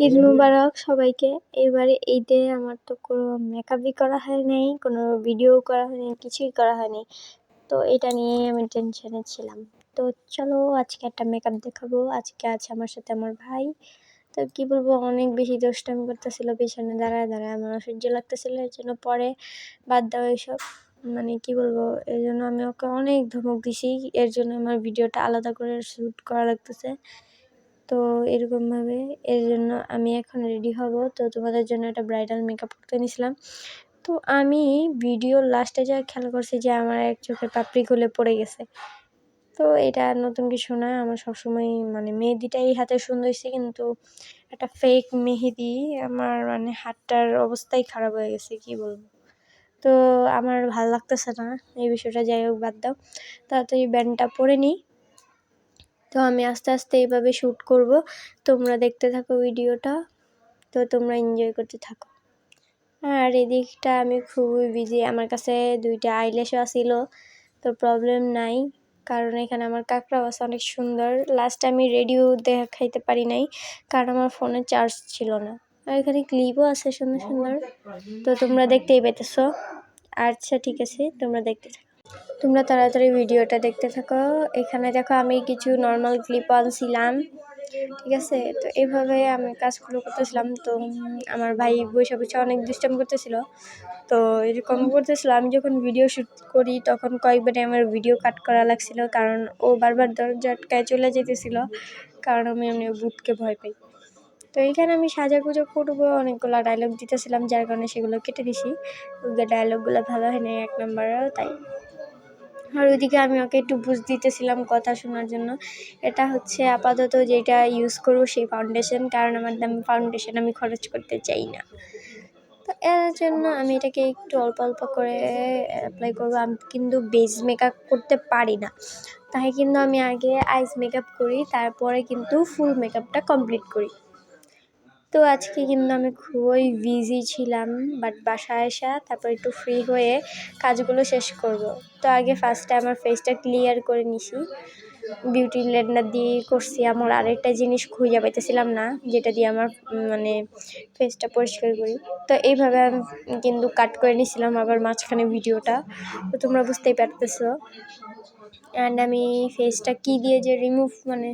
ঈদ মুবারক সবাইকে। এবারে ঈদে আমার তো কোনো মেকআপই করা হয় নাই, কোনো ভিডিও করা হয়নি, কিছুই করা হয়নি। তো এটা নিয়ে আমি টেনশনে ছিলাম। তো চলো আজকে একটা মেকআপ দেখাবো। আজকে আছে আমার সাথে আমার ভাই। তো কি বলবো, অনেক বেশি দুষ্টামি করতেছিল পিছনে দাঁড়ায় দাঁড়ায়, আমার অসহ্য লাগতেছিল। এর জন্য পরে বাদ দাও এইসব, মানে কি বলবো, এর জন্য আমি ওকে অনেক ধমক দিছি। এর জন্য আমার ভিডিওটা আলাদা করে শ্যুট করা লাগতেছে। তো এরকমভাবে এর জন্য আমি এখন রেডি হব। তো তোমাদের জন্য একটা ব্রাইডাল মেকআপ করতে নিয়েছিলাম। তো আমি ভিডিওর লাস্টে যা খেয়াল করছি যে আমার এক চোখের পাপড়ি খুলে পড়ে গেছে। তো এটা নতুন কিছু না, আমার সবসময় মানে মেহেদিটাই হাতে সুন্দর হয়েছে, কিন্তু একটা ফেক মেহেদি আমার মানে হাতটার অবস্থাই খারাপ হয়ে গেছে, কি বলবো। তো আমার ভালো লাগতেছে না এই বিষয়টা, যাই হোক বাদ দাও। তাড়াতাড়ি ব্যান্ডটা পরে নিই। তো আমি আস্তে আস্তে এইভাবে শ্যুট করব, তোমরা দেখতে থাকো ভিডিওটা। তো তোমরা এনজয় করতে থাকো। আর এদিকটা আমি খুবই বিজি, আমার কাছে 2টা আইল্যাশও ছিল, তো প্রবলেম নাই, কারণ এখানে আমার কাঁকড়াও আছে অনেক সুন্দর। লাস্ট আমি রেডিও দেখাইতে পারি নাই, কারণ আমার ফোনে চার্জ ছিল না। আর এখানে ক্লিপও আছে সুন্দর সুন্দর, তো তোমরা দেখতেই পেতেছ। আচ্ছা ঠিক আছে, তোমরা দেখতে থাকো, তোমরা তাড়াতাড়ি ভিডিওটা দেখতে থাকো। এখানে দেখো আমি কিছু নর্মাল ক্লিপ আনছিলাম, ঠিক আছে। তো এইভাবে আমি কাজগুলো করতেছিলাম। তো আমার ভাই বসে বসে অনেক দুষ্টামি করতেছিল। তো এরকম করতেছিল, আমি যখন ভিডিও শ্যুট করি তখন কয়েকবারে আমার ভিডিও কাট করা লাগছিল, কারণ ও বারবার দরজা আটকায় চলে যেতেছিল, কারণ আমি এমনি ভূতকে ভয় পাই। তো এইখানে আমি সাজাগুজো করবো, অনেকগুলো ডায়লগ দিতেছিলাম, যার কারণে সেগুলো কেটে দিছি। ডায়লগগুলো ভালো হয় নাই 1 নম্বরেও, তাই। আর ওইদিকে আমি ওকে একটু বুঝ দিতেছিলাম কথা শোনার জন্য। এটা হচ্ছে আপাতত যেটা ইউজ করবো সেই ফাউন্ডেশন, কারণ আমার দামি ফাউন্ডেশন আমি খরচ করতে চাই না। তো এর জন্য আমি এটাকে একটু অল্প অল্প করে অ্যাপ্লাই করবো। আমি কিন্তু বেস মেকআপ করতে পারি না, তাই কিন্তু আমি আগে আইস মেকআপ করি, তারপরে কিন্তু ফুল মেকআপটা কমপ্লিট করি। তো আজকে কিন্তু আমি খুবই বিজি ছিলাম, বাট বাসায় আসা তারপর একটু ফ্রি হয়ে কাজগুলো শেষ করব। তো আগে ফার্স্টে আমার ফেসটা ক্লিয়ার করে নিছি, বিউটি ব্লেন্ডার দিয়ে করছি। আমার আরেকটা জিনিস খুঁজে পাইতেছিলাম না, যেটা দিয়ে আমার মানে ফেসটা পরিষ্কার করি। তো এইভাবে আমি কিন্তু কাট করে নিয়েছিলাম আবার মাঝখানে ভিডিওটা, তো তোমরা বুঝতেই পারতেছো। অ্যান্ড আমি ফেসটা কী দিয়ে যে রিমুভ মানে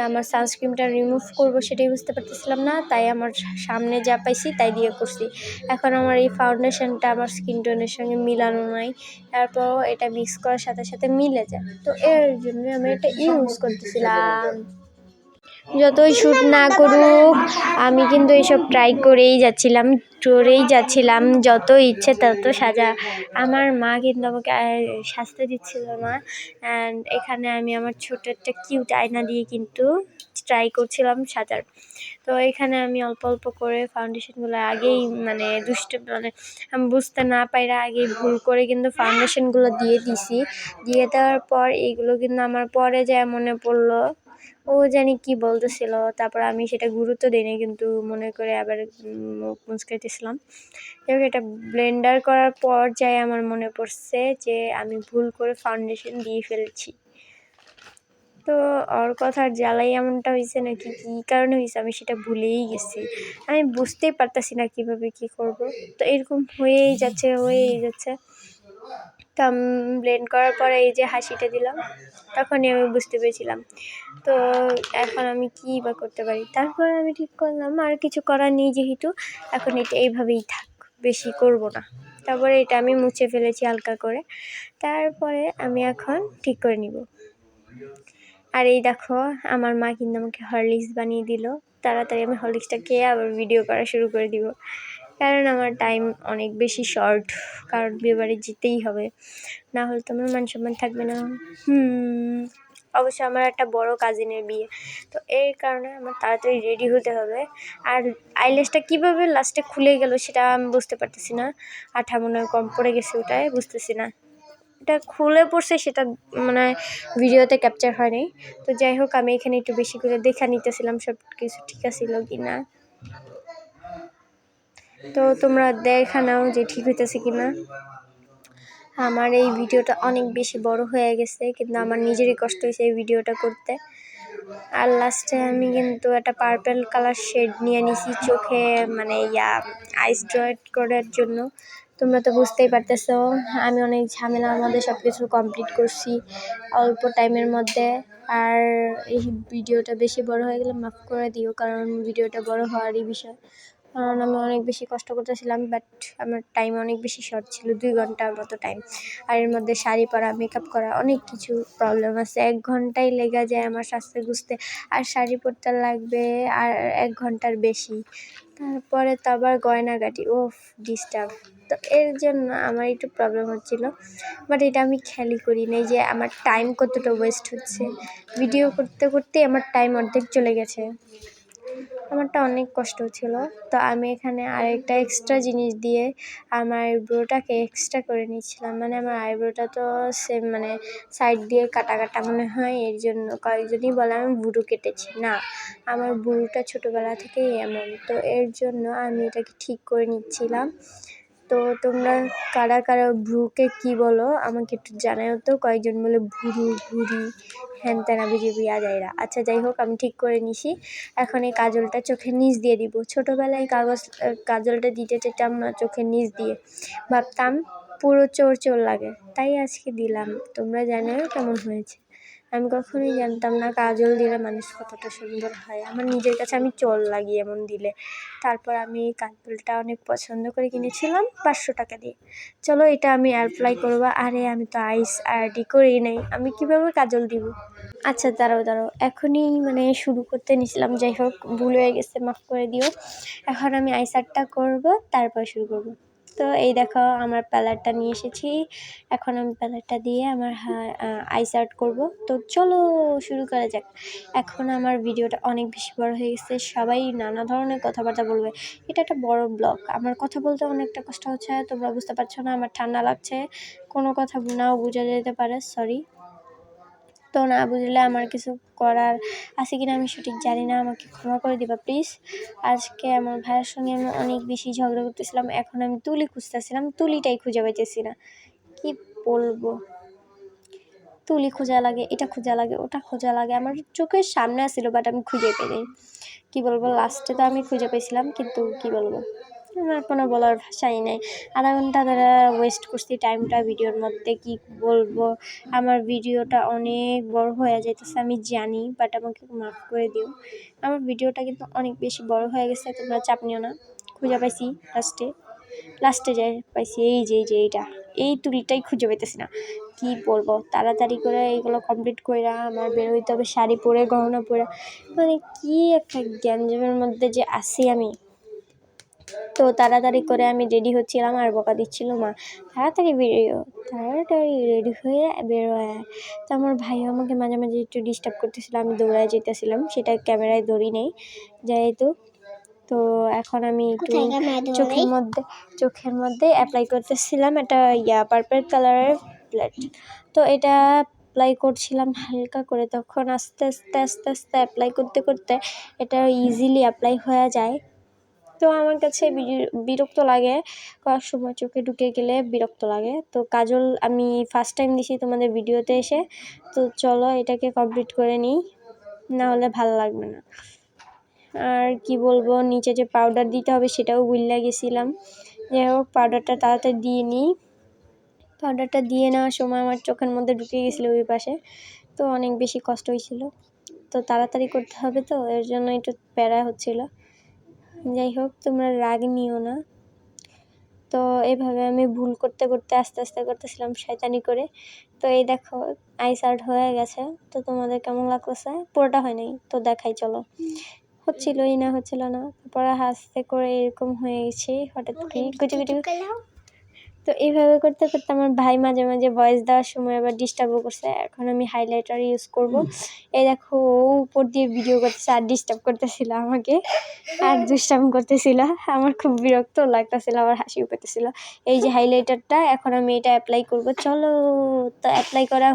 আমার সানস্ক্রিনটা রিমুভ করব সেটাই বুঝতে পারতেছিলাম না, তাই আমার সামনে যা পাইছি তাই দিয়ে করছি। এখন আমার এই ফাউন্ডেশনটা আমার স্কিন টোনের সঙ্গে মিলানো নাই, তারপরও এটা মিক্স করার সাথে সাথে মিলে যায়। তো এর জন্য আমি এটা ইউজ করতেছিলাম। যতই শ্যুট না করুক, আমি কিন্তু এইসব ট্রাই করেই যাচ্ছিলাম, যত ইচ্ছে তত সাজা। আমার মা কিন্তু আমাকে সাজতে দিচ্ছিল না, অ্যান্ড এখানে আমি আমার ছোট একটা কিউট আয়না দিয়ে কিন্তু ট্রাই করছিলাম সাজার। তো এখানে আমি অল্প অল্প করে ফাউন্ডেশনগুলো আগেই মানে আমি বুঝতে না পাইরা আগেই ভুল করে কিন্তু ফাউন্ডেশনগুলো দিয়ে দিছি। দিয়ে দেওয়ার পর এইগুলো কিন্তু আমার পরে যায় মনে পড়লো ও জানি কি বলতেছিল, তারপর আমি সেটা গুরুত্ব দিইনি, কিন্তু মনে করে আবার মুখ মুচকাইতেছিলাম। এবং এটা ব্লেন্ডার করার পর যাই আমার মনে পড়ছে যে আমি ভুল করে ফাউন্ডেশন দিয়ে ফেলেছি। তো ওর কথার জ্বালাই এমনটা হয়েছে নাকি কী কারণে হয়েছে আমি সেটা ভুলেই গেছি, আমি বুঝতেই পারতাছি না কীভাবে কী করব। তো এরকম হয়েই যাচ্ছে। তো ব্লেন্ড করার পরে এই যে হাসিটা দিলাম, তখনই আমি বুঝতে পেরেছিলাম। তো এখন আমি কী বা করতে পারি, তারপর আমি ঠিক করলাম আর কিছু করার নেই, যেহেতু এখন এটা এইভাবেই থাক, বেশি করব না। তারপরে এটা আমি মুছে ফেলেছি হালকা করে, তারপরে আমি এখন ঠিক করে নিব। আর এই দেখো আমার মা কিন্তু আমাকে হরলিক্স বানিয়ে দিল। তাড়াতাড়ি আমি হরলিক্সটা খেয়ে আবার ভিডিও করা শুরু করে দিব, কারণ আমার টাইম অনেক বেশি শর্ট, কারণ বিয়েবাড়ি যেতেই হবে, না হলে তো আমার মান সম্মান থাকবে না। অবশ্য আমার একটা বড় কাজিনের বিয়ে, তো এই কারণে আমার তাড়াতাড়ি রেডি হতে হবে। আর আইল্যাশটা কীভাবে লাস্টে খুলে গেল সেটা আমি বুঝতে পারতেছি না, আঠা মনে হয় কম পড়ে গেছে, ওটাই বুঝতেছি না। এটা খুলে পড়ছে সেটা মানে ভিডিওতে ক্যাপচার হয়নি। তো যাই হোক, আমি এখানে একটু বেশি করে দেখা নিতেছিলাম সব কিছু ঠিক আছিল কি না। তো তোমরা দেখা নাও যে ঠিক হইতেছে কি না। আমার এই ভিডিওটা অনেক বেশি বড় হয়ে গেছে, কিন্তু আমার নিজেরই কষ্ট হয়েছে এই ভিডিওটা করতে। আর লাস্টে আমি কিন্তু একটা পার্পল কালার শেড নিয়ে নিছি চোখে, মানে আইস ড্রয়েড করার জন্য। তোমরা তো বুঝতেই পারতেছো আমি অনেক ঝামেলার মধ্যে সব কিছু কমপ্লিট করছি অল্প টাইমের মধ্যে। আর এই ভিডিওটা বেশি বড় হয়ে গেলে মাফ করে দিও, কারণ ভিডিওটা বড় হওয়ারই বিষয়। কারণ আমি অনেক বেশি কষ্ট করতেছিলাম, বাট আমার টাইম অনেক বেশি শর্ট ছিল, 2 ঘন্টার মতো টাইম। আর এর মধ্যে শাড়ি পরা, মেকআপ করা, অনেক কিছু প্রবলেম আছে। 1 ঘন্টাই লেগে যায় আমার সাজতে গুছতে, আর শাড়ি পরতে লাগবে আর 1 ঘন্টার বেশি। তারপরে তো আবার গয়নাগাটি, ওফ ডিস্টার্ব। তো এর জন্য আমার একটু প্রবলেম হচ্ছিল, বাট এটা আমি খেয়ালই করি নাই যে আমার টাইম কতটা ওয়েস্ট হচ্ছে। ভিডিও করতে করতেই আমার টাইম অর্ধেক চলে গেছে, আমারটা অনেক কষ্ট ছিল। তো আমি এখানে আরেকটা এক্সট্রা জিনিস দিয়ে আমার আইব্রোটাকে এক্সট্রা করে নিচ্ছিলাম, মানে আমার আইব্রোটা তো সেম, মানে সাইড দিয়ে কাটা কাটা মনে হয়, এর জন্য কয়েকজনই বলে আমি ভুরু কেটেছি। না, আমার ভুরুটা ছোটোবেলা থেকেই এমন, তো এর জন্য আমি এটাকে ঠিক করে নিচ্ছিলাম। তো তোমরা কারা কারা ভ্রুকে কি বলো আমাকে একটু জানাও তো। কয়েকজন বলে ভুরু, ভুরি, হ্যান ত্যান আবিজাবি আজাইরা। আচ্ছা যাই হোক, আমি ঠিক করে নিছি। এখন এই কাজলটা চোখের নিচ দিয়ে দিব। ছোটোবেলায় কাজলটা দিতে চেতাম না চোখের নিচ দিয়ে, ভাবতাম পুরো চোর চোর লাগে, তাই আজকে দিলাম। তোমরা জানাও কেমন হয়েছে। আমি কখনোই জানতাম না কাজল দিলে মানুষ কতটা সুন্দর হয়। আমার নিজের কাছে আমি চোর লাগি এমন দিলে। তারপর আমি এই কাজলটা অনেক পছন্দ করে কিনেছিলাম 500 টাকা দিয়ে। চলো এটা আমি অ্যাপ্লাই করবো। আরে আমি তো আইস আইডি করি নাই, আমি কিভাবে কাজল দিব। আচ্ছা দাঁড়াও এখনই মানে শুরু করতে নিছিলাম, যাই হোক ভুল হয়ে গেছে, মাফ করে দিও। এখন আমি আইস আর্টটা করবো, তারপর শুরু করবো। তো এই দেখো আমার প্যালেটটা নিয়ে এসেছি, এখন আমি প্যালেটটা দিয়ে আমার আইস আর্ট করবো। তো চলো শুরু করা যাক। এখন আমার ভিডিওটা অনেক বেশি বড় হয়ে গেছে, সবাই নানা ধরনের কথাবার্তা বলবে। এটা একটা বড় ব্লগ, আমার কথা বলতে অনেকটা কষ্ট হচ্ছে, তোমরা বুঝতে পারছো না, আমার ঠান্ডা লাগছে, কোনো কথা নাও বোঝা যেতে পারে, সরি। তো না বুঝলে আমার কিছু করার আছে কিনা আমি সঠিক জানি না, আমাকে ক্ষমা করে দিবা প্লিজ। আজকে আমার ভাইয়ের সঙ্গে আমি অনেক বেশি ঝগড়া করতেছিলাম, এখন আমি তুলি খুঁজতেছিলাম, তুলিটাই খুঁজে পাইতেছি না। কি বলবো, তুলি খোঁজা লাগে, এটা খোঁজা লাগে, ওটা খোঁজা লাগে, আমার চোখের সামনে আসছিল, বাট আমি খুঁজে পাইনি। কি বলবো, লাস্টে তো আমি খুঁজে পেয়েছিলাম, কিন্তু কি বলবো, আমার কোনো বলার ভাষাই নেই। আধা ঘন্টা ধরে ওয়েস্ট করছি টাইমটা ভিডিওর মধ্যে, কি বলবো। আমার ভিডিওটা অনেক বড় হয়ে যাইতেছে আমি জানি, বাট আমাকে মাফ করে দিও। আমার ভিডিওটা কিন্তু অনেক বেশি বড় হয়ে গেছে, তোমরা চাপ নিও না। খুঁজে পাইছি লাস্টে যাই পাইছি, এইটা, এই তুলিটাই খুঁজে পাইতেছি না। কি বলবো, তাড়াতাড়ি করে এইগুলো কমপ্লিট করে আমার বের হইতে হবে, শাড়ি পরে, গহনা পরে, মানে কি একটা গ্যাঞ্জামের মধ্যে যে আসি আমি। তো তাড়াতাড়ি করে আমি রেডি হচ্ছিলাম, আর বকা দিচ্ছিল মা, তাড়াতাড়ি রেডি হয়ে বের হয়ে। তো আমার ভাইও আমাকে মাঝে মাঝে একটু ডিস্টার্ব করতেছিল, আমি দৌড়ায় যেতেছিলাম, সেটা ক্যামেরায় ধরি নেই যেহেতু। তো এখন আমি একটু চোখের মধ্যে অ্যাপ্লাই করতেছিলাম একটা পার্পল কালারের প্লেট। তো এটা অ্যাপ্লাই করছিলাম হালকা করে, তখন আস্তে আস্তে আস্তে আস্তে অ্যাপ্লাই করতে করতে এটা ইজিলি অ্যাপ্লাই হয়ে যায়। তো আমার কাছে বিরক্ত লাগে, কয়েক সময় চোখে ঢুকে গেলে বিরক্ত লাগে। তো কাজল আমি ফার্স্ট টাইম দিছি তোমাদের ভিডিওতে এসে, তো চলো এটাকে কমপ্লিট করে নিই, না হলে ভালো লাগবে না। আর কি বলবো, নিচে যে পাউডার দিতে হবে সেটাও ভুলে গেছিলাম। যাই হোক পাউডারটা তাড়াতাড়ি দিয়ে নিই। পাউডারটা দিয়ে নেওয়ার সময় আমার চোখের মধ্যে ঢুকে গেছিলো ওই পাশে, তো অনেক বেশি কষ্ট হয়েছিল। তো তাড়াতাড়ি করতে হবে, তো এর জন্য একটু প্যারা হচ্ছিলো। যাই হোক তোমরা রাগ নিও না। তো এইভাবে আমি ভুল করতে করতে আস্তে আস্তে করতেছিলাম শয়তানি করে। তো এই দেখো আইস আর্ট হয়ে গেছে। তো তোমাদের কেমন লাগতেছে? পুরোটা হয় নাই, তো দেখাই চলো। হচ্ছিলই না, হচ্ছিল না, তারপরে হাসতে করে এরকম হয়ে গেছে হঠাৎ করে কুচি কুচি। তো এইভাবে করতে করতে আমার ভাই মাঝে মাঝে ভয়েস দেওয়ার সময় আবার ডিস্টার্বও করছে। এখন আমি হাইলাইটার ইউজ করব। এই দেখো ও উপর দিয়ে ভিডিও করতেছে আর ডিস্টার্ব করতেছিল আমাকে, আর দুষ্টামি করতেছিল। আমার খুব বিরক্ত লাগতেছিল, আমার হাসিও পেতেছিল। এই যে হাইলাইটারটা, এখন আমি এটা অ্যাপ্লাই করব, চলো। তো অ্যাপ্লাই করা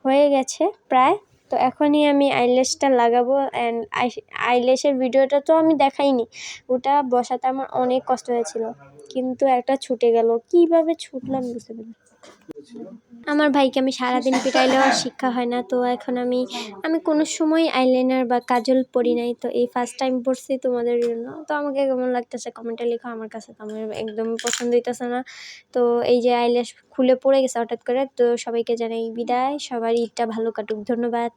হয়ে গেছে প্রায়। তো এখনই আমি আইল্যাশটা লাগাবো। অ্যান্ড আইল্যাশের ভিডিওটা তো আমি দেখাইনি, ওটা বসাতে আমার অনেক কষ্ট হয়েছিল, কিন্তু একটা ছুটে গেল, কিভাবে ছুটলাম বুঝতে পারি। আমার ভাইকে আমি সারাদিন পিটাইলেও আর শিক্ষা হয় না। তো এখন আমি কোনো সময় আইলাইনার বা কাজল পরি নাই, তো এই ফার্স্ট টাইম পরছি তোমাদের জন্য। তো আমাকে কেমন লাগতেছে কমেন্টে লিখো। আমার কাছে তো আমার একদমই পছন্দ হইতেছে না। তো এই যে আইল্যাশ খুলে পড়ে গেছে হঠাৎ করে। তো সবাইকে জানাই বিদায়, সবার ঈদটা ভালো কাটুক। ধন্যবাদ।